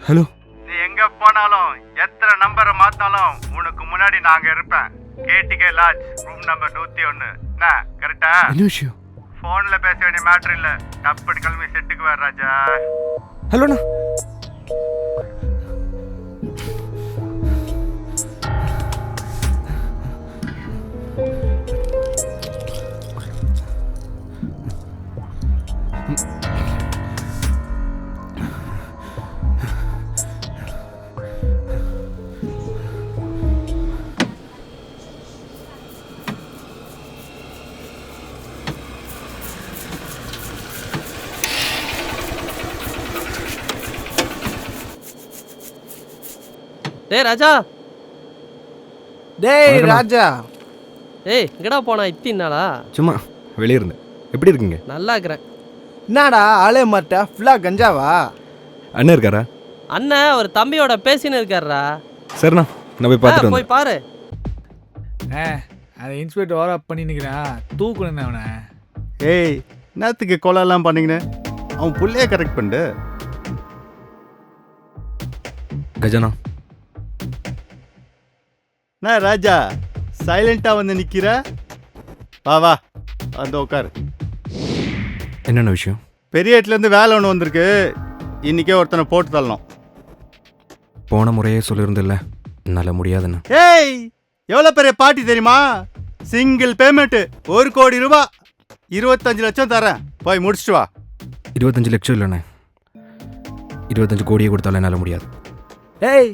Hello. நீ எங்க போனாலும் எத்தனை நம்பரை மாத்தாலும் உனக்கு முன்னாடி நாங்க இருப்பேன். KDK lodge room number 101. என்ன கரெக்டா? என்ன விஷயம்? போன்ல பேச வேண்டிய மேட்டர் இல்ல. டப்படி கிளம்பி செட்டுக்கு வர ராஜா. ஹலோண்ணா. டேய் ராஜா. டேய் ராஜா. ஏய் எங்கடா போனா இத்தினாளா? சும்மா வெளியே இருந்தேன். எப்படி இருக்கீங்க? நல்லா இருக்கிறேன். என்னடா ஆளே மாட்டா? ஃபுல்லா கஞ்சாவா? அண்ணன் இருக்காரா? அண்ணன் ஒரு தம்பியோட பேசின்னு இருக்காருடா. சரிண்ணா, நான் போய் பார்த்துட்டு போய் பாரு. அதை இன்ஸ்பெக்டர் ஓவர் அப் பண்ணி நிற்கிறான். தூக்கணும் அவனை. ஏய் என்னத்துக்கு கொலைலாம் பண்ணீங்கன்னு அவன் புள்ளையே கரெக்ட் பண்ணு. கஜானா. நான் ராஜா சைலண்டா வந்து நிக்கிற. வா வா வந்து உட்காரு. என்னென்ன விஷயம்? பெரிய இடத்துலேருந்து வேலை ஒன்று வந்திருக்கு. இன்னைக்கே ஒருத்தனை போட்டு தள்ளணும். போன முறையே சொல்லியிருந்தில்ல, என்னால் முடியாதுண்ணா. ஏய் எவ்வளோ பெரிய பார்ட்டி தெரியுமா? சிங்கிள் பேமெண்ட்டு 1 கோடி ரூபா, 25 லட்சம் தரேன். போய் முடிச்சுட்டு வா. 25 லட்சம் இல்லைண்ணே, 25 கோடியே கொடுத்தாலும் என்னால் முடியாது. ஏய்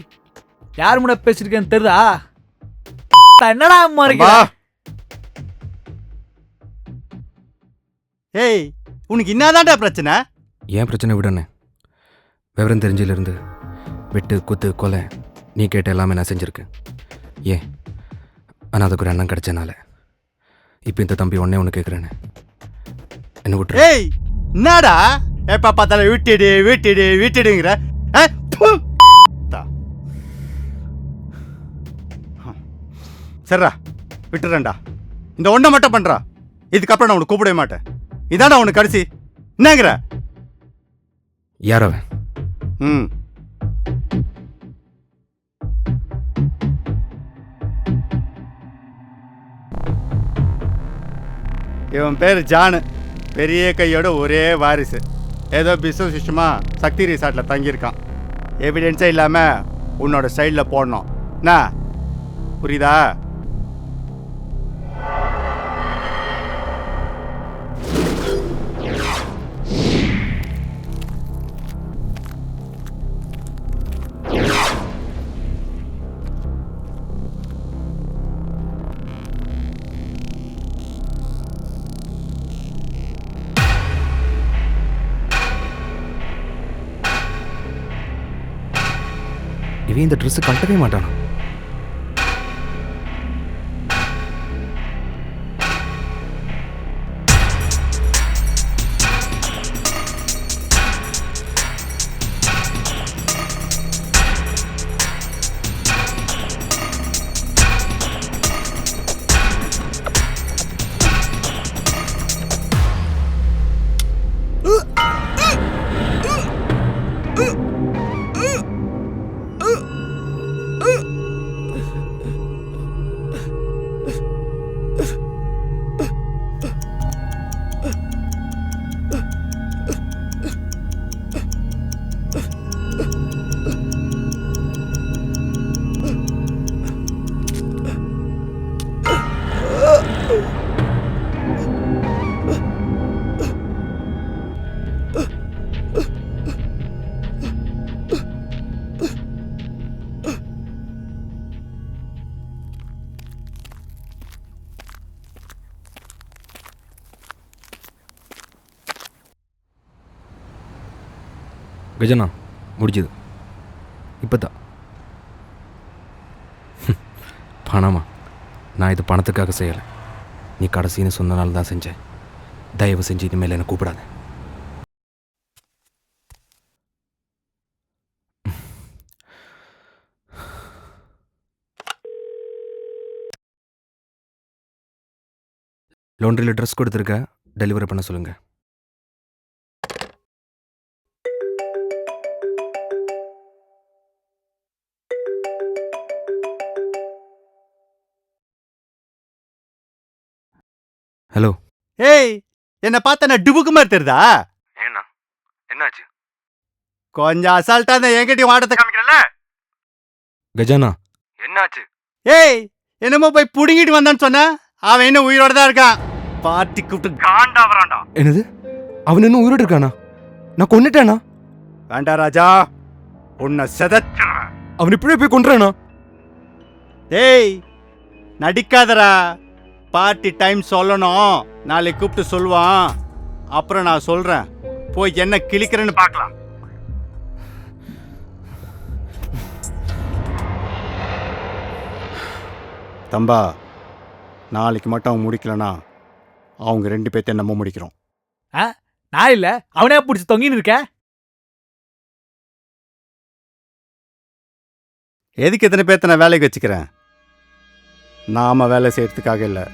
யார் முன்ன பேசிருக்கேன்னு தெரியுதா? என்னடா அம்மா இருக்கா? ஏய் உனக்கு என்னதான்டா பிரச்சனை? ஏன் பிரச்சனை விடண்ணே. விவரம் தெரிஞ்சிலிருந்து வெட்டு குத்து கொலை நீ கேட்ட எல்லாமே நான் செஞ்சுருக்கேன். ஏன் ஆனால் அதுக்கு ஒரு எண்ணம் கிடைச்சனால இப்போ இந்த தம்பி ஒன்று கேட்குறேன்னு என்ன விட்டுரு. ஏய் என்னடா எப்ப பார்த்தாலும் விட்டுடு விட்டுடு விட்டுடுங்கிற? சரிடா விட்டுறேன்டா. இந்த ஒன்றை மட்டும் பண்றா. இதுக்கப்புறம் நான் உனக்கு கூப்பிடவே மாட்டேன். இதான்டா உனக்கு கடைசி. என்னங்கிற? யார் அவன்? ம் இவன் பேர் ஜானு. பெரிய கையோட ஒரே வாரிசு. ஏதோ பிஸ்னஸ் விஷயமா சக்தி ரிசார்ட்டில் தங்கியிருக்கான். எவிடென்ஸே இல்லாமல் உன்னோட சைடில் போடணும். என்ன புரியுதா? இவன் இந்த ட்ரெஸ்ஸு கட்டவே மாட்டானா? கஜனா முடிஞ்சது. இப்போ தான் பணமா? நான் இது பணத்துக்காக செய்யலை. நீ கடைசின்னு சொன்னனால தான் செஞ்சேன். தயவு செஞ்சு இனிமேல் என்னை கூப்பிடாத. லாண்ட்ரியில் ட்ரெஸ் கொடுத்துருக்க, டெலிவரி பண்ண சொல்லுங்கள். ஏய் என்னை பார்த்தா நான் டுபுக்கு மாதிரி தெரியுதா? ஏண்ணா என்னாச்சு? கொஞ்சம் அசால்ட்டா அந்த என்கிட்டயும் ஆட்டத்தை காமிக்கிறல்ல. கஜானா என்னாச்சு? ஏய் என்னமோ போய் புடுங்கிட்டு வந்தான்னு சொன்ன, அவன் இன்னும் உயிரோட தான் இருக்கான். பாட்டி கூப்பிட்டு காண்டா வரான்டா. என்னது? அவன் இன்னும் உயிரோடு இருக்கானா? நான் கொன்னுட்டேனா? வேண்டா ராஜா, உன்னை செதச்சிடுறேன். அவன் இப்படியே போய் கொன்றானா? ஏய் நடிக்காதடா. பாட்டி டைம் சொல்லணும், நாளைக்கு கூப்பிட்டு சொல்லுவான். அப்புறம் நான் சொல்றேன், போய் என்ன கிழிக்கிறேன்னு பார்க்கலாம். தம்பா, நாளைக்கு மட்டும் அவன் முடிக்கலனா அவங்க 2 பேர்த்தையும் நம்ம முடிக்கிறோம். நான் இல்ல அவனே பிடிச்சி தொங்கின்னு இருக்க. எதுக்கு எத்தனை பேர்த்த நான் வேலைக்கு வச்சுக்கிறேன்? நாம வேலை செய்யறதுக்காக இல்லை,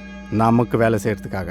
நமக்கு வேலை செய்யறதுக்காக.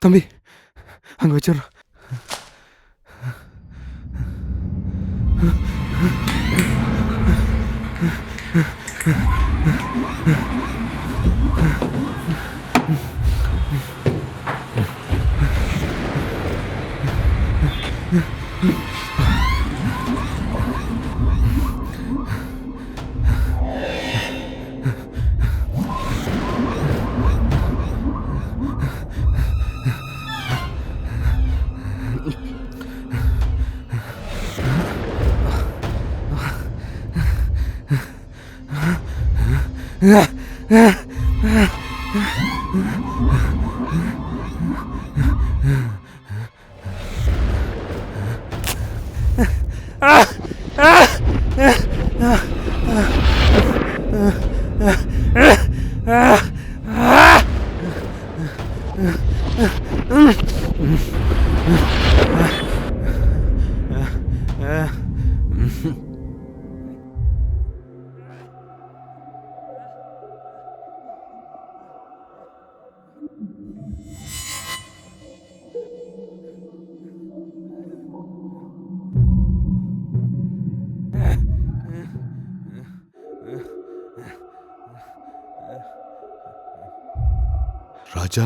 தம்பி அங்க வச்சிடுறா. ராஜா,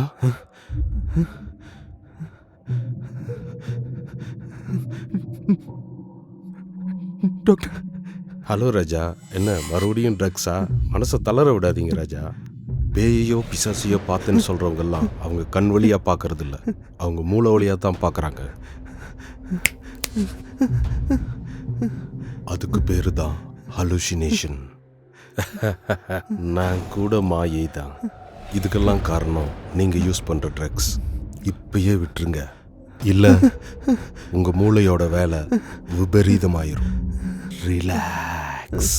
டாக்டர். ஹலோ ராஜா. என்ன மறுபடியும் ட்ரக்ஸா? மனசை தளர விடாதீங்க ராஜா. பேயையோ பிசாசையோ பார்த்துன்னு சொல்கிறவங்கெல்லாம் அவங்க கண் வழியாக பார்க்கறது இல்லை, அவங்க மூளை வழியாக தான் பார்க்குறாங்க. அதுக்கு பேர் தான் ஹலூசினேஷன். நான் கூட மாயை தான். இதுக்கெல்லாம் காரணம் நீங்கள் யூஸ் பண்ணுற ட்ரக்ஸ். இப்பயே விட்டுருங்க, இல்லை உங்கள் மூளையோட வேலை விபரீதமாயிரும். ரிலாக்ஸ்.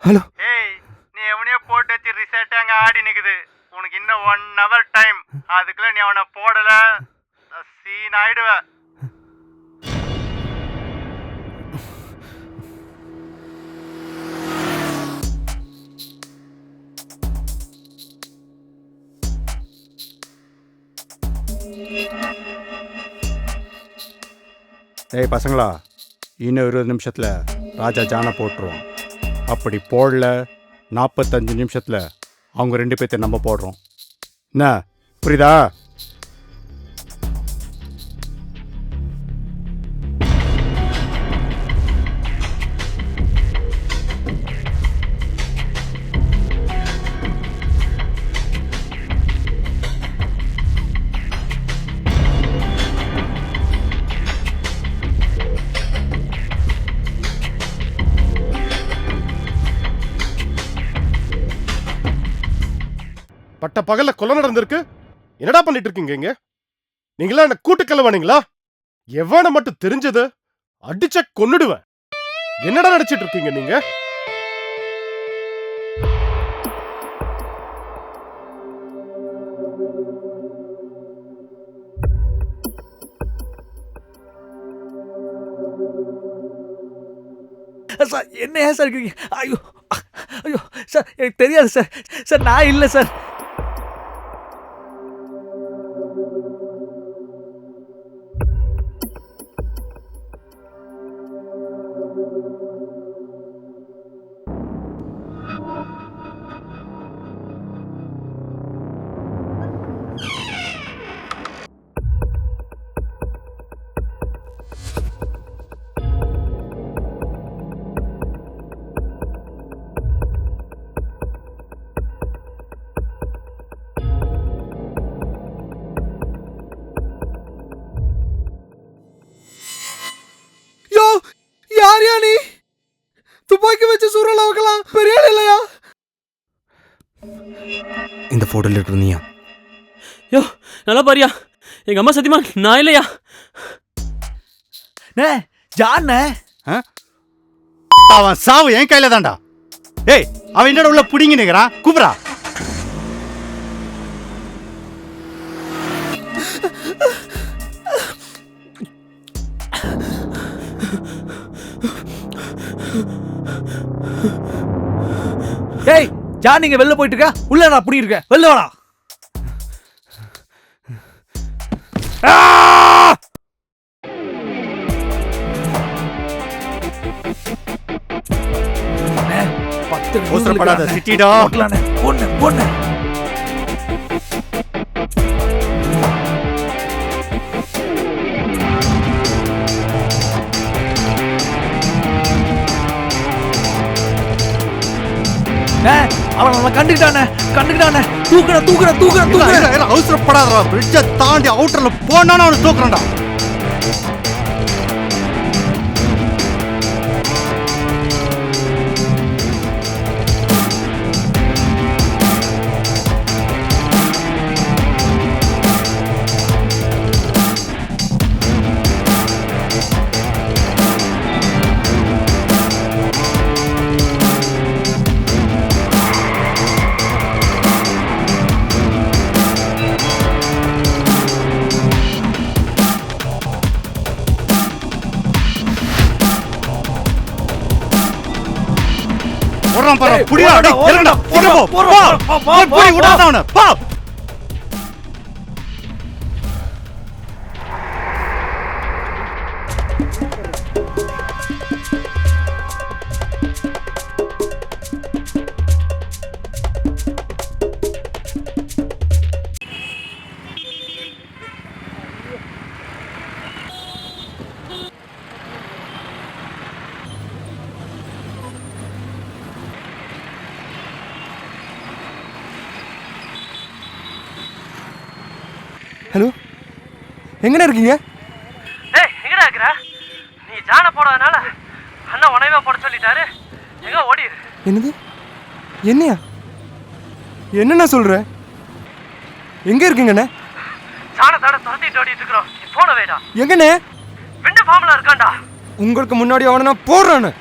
ஹலோ. ஏய் நீ எவனையோ போட்டு வச்சு ரிசல்ட் அங்கே ஆடி நிற்குது. உனக்கு இன்னும் 1 hour டைம். அதுக்குள்ள நீ அவனை போடல சீன் ஆயிடுவ. ஏய் பசங்களா, இன்னும் 20 நிமிஷத்தில் ராஜா ஜானை போட்டுருவான். அப்படி போடல 45 நிமிஷத்தில் அவங்க 2 பேர்த்தை நம்ம போடுறோம். என்ன புரியுதா? பட்ட பகல்ல கொலை நடந்திருக்கு. என்னடா பண்ணிட்டு இருக்கீங்க இங்க? நீங்களா என்ன கூட்டுக்கலவானீங்களா? எவனை மட்டும் தெரிஞ்சது அடிச்ச கொன்னுடுவேன். என்னடா நடிச்சிட்டு இருக்கீங்க நீங்க? சார் என்ன ஏன் சார் இருக்கீங்க? ஐயோ ஐயோ சார் எனக்கு தெரியாது சார். சார் நான் இல்லை சார். யாரையா நீ? துப்பாக்கி வச்சு சூறல வைக்கலாம் பெரிய ஆள் இல்லையா? இந்த போட்டோல இருக்கிற நீயா? யோ நல்லா பாரியா, எங்க அம்மா சத்தியமா நான் இல்லையா? ஜான் அவன் சாவு என் கையில தான்டா. ஏய், அவன் என்னோட உள்ள புடிங்கி நிக்கிறான். கூப்பிடா. ஏய் ஜான், நீங்க வெளில போயிட்டு இருக்க, உள்ள நான் அப்படி இருக்கேன், வெளில வாடா. அவசரப்படாத, சிட்டிடா. பொண்ணு பொண்ணு அவன் கண்டுக்கிட்டானே கண்டுக்கிட்டானே. தூக்குற தூக்குற தூக்குற தூக்குற. அவசரப்படாதடா. பிரிட்ஜை தாண்டி அவுட்டர்ல போனான்னு அவனை தூக்குறேன்டா. ஹலோ, எங்கடா இருக்கீங்க? ஏய் எங்கடா இருக்கிற? நீ ஜானை போடாதனால அண்ணா உனையவே போட சொல்லிட்டாரு. எங்க ஓடிடு? என்னது? என்னையா? என்னண்ணா சொல்ற? எங்க இருக்கீங்கண்ணே? ஜானை தட துரத்திட்டு ஓடிட்டு இருக்கிறோம். நீ போன வேடா. எங்கண்ணே? விண்டு ஃபார்ம்ல இருக்கான்டா. உங்களுக்கு முன்னாடி அவனை நான் போடுறானு.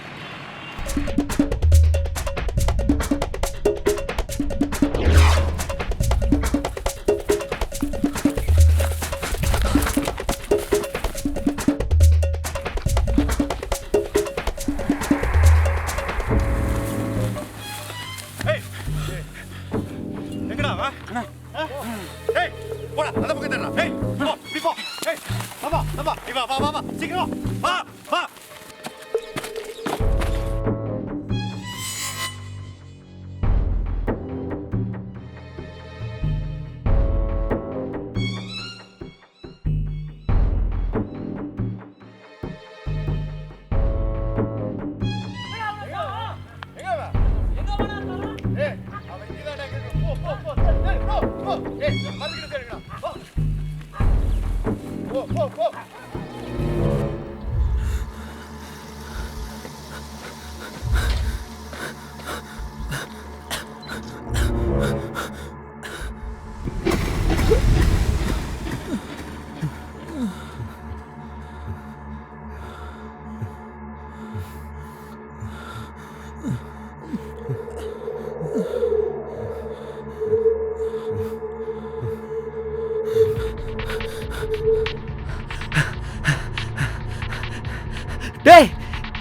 டேய்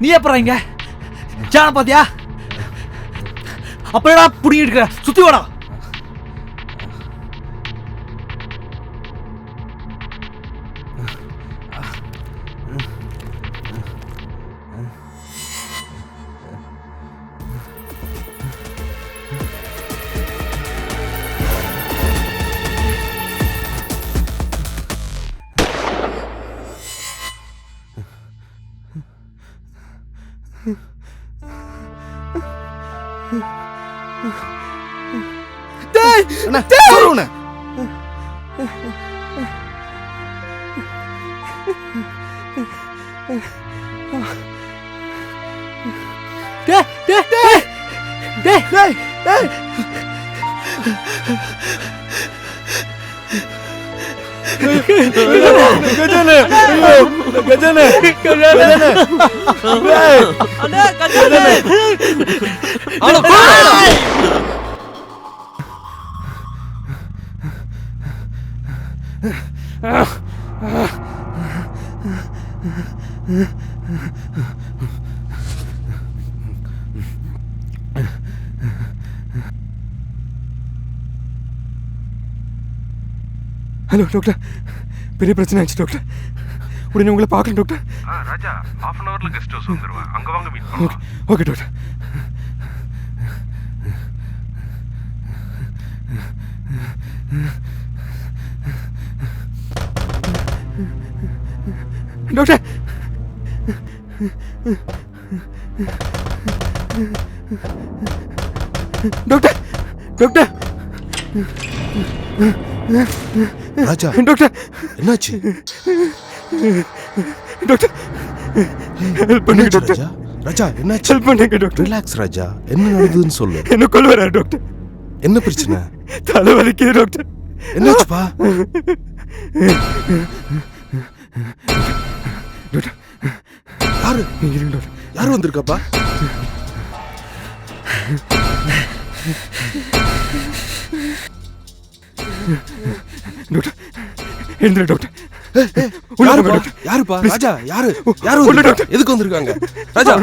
நீ எப்பறம் இங்க ஜான பாத்தியா? அப்படா புடிங்கிட்டு இருக்க, சுத்தி வாடா. அண்ணா சொல்லுண்ணே. டேய் டேய் டேய் டேய் டேய் டேய் கஜானே கஜானே கஜானே அண்ணே கஜானே ஹலோ டாக்டர், பெரிய பிரச்சனை ஆயிடுச்சு டாக்டர். உடனே உங்களை பார்க்கணும் டாக்டர். ராஜா, half an hourல கெஸ்ட் ஹவுஸ் வந்துருவேன். அங்க வாங்க மீட் பண்ணலாம். Okay doctor. Doctor doctor doctor Raja doctor என்னாச்சு? டாக்டர் ஹெல்ப் பண்ணுங்க என்னாச்சு டாக்டர். ராஜா? ராஜா என்னாச்சு? ஹெல்ப் பண்ணுங்க டாக்டர். ரிலாக்ஸ் ராஜா, என்ன நடந்ததுன்னு சொல்லு. என்ன கொல்லுவாரா டாக்டர்? என்ன பிரச்சனை? தலை வலிக்குது டாக்டர். என்னாச்சுப்பா? டாக்டர் யாரு நீங்க இருங்க டாக்டர். யாரு வந்திருக்காப்பா? டாக்டர் எழுந்துரு டாக்டர். உள்ள யாருப்பா? டாக்டர். யாருப்பா? Please. ராஜா யாரு? யாரு உள்ள வந்திருக்கா? டாக்டர். எதுக்கு வந்திருக்காங்க? ராஜா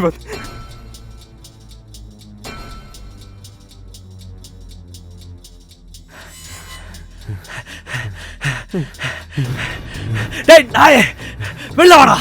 டேய் நாயே வெளில வாடா.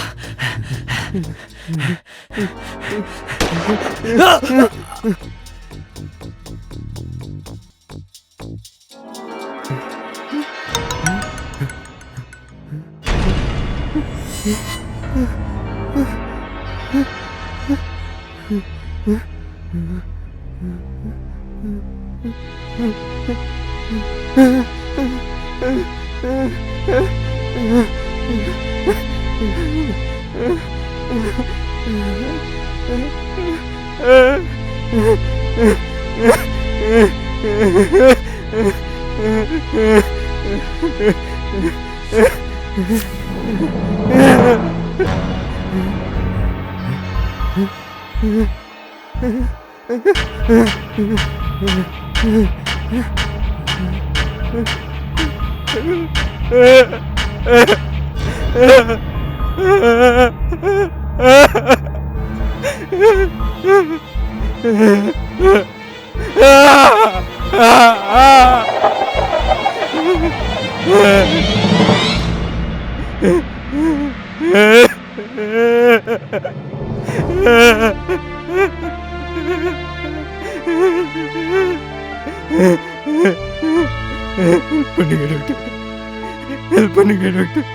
பண்ணுங்க டாக்டர். ஹெல்ப் பண்ணுங்க டாக்டர்.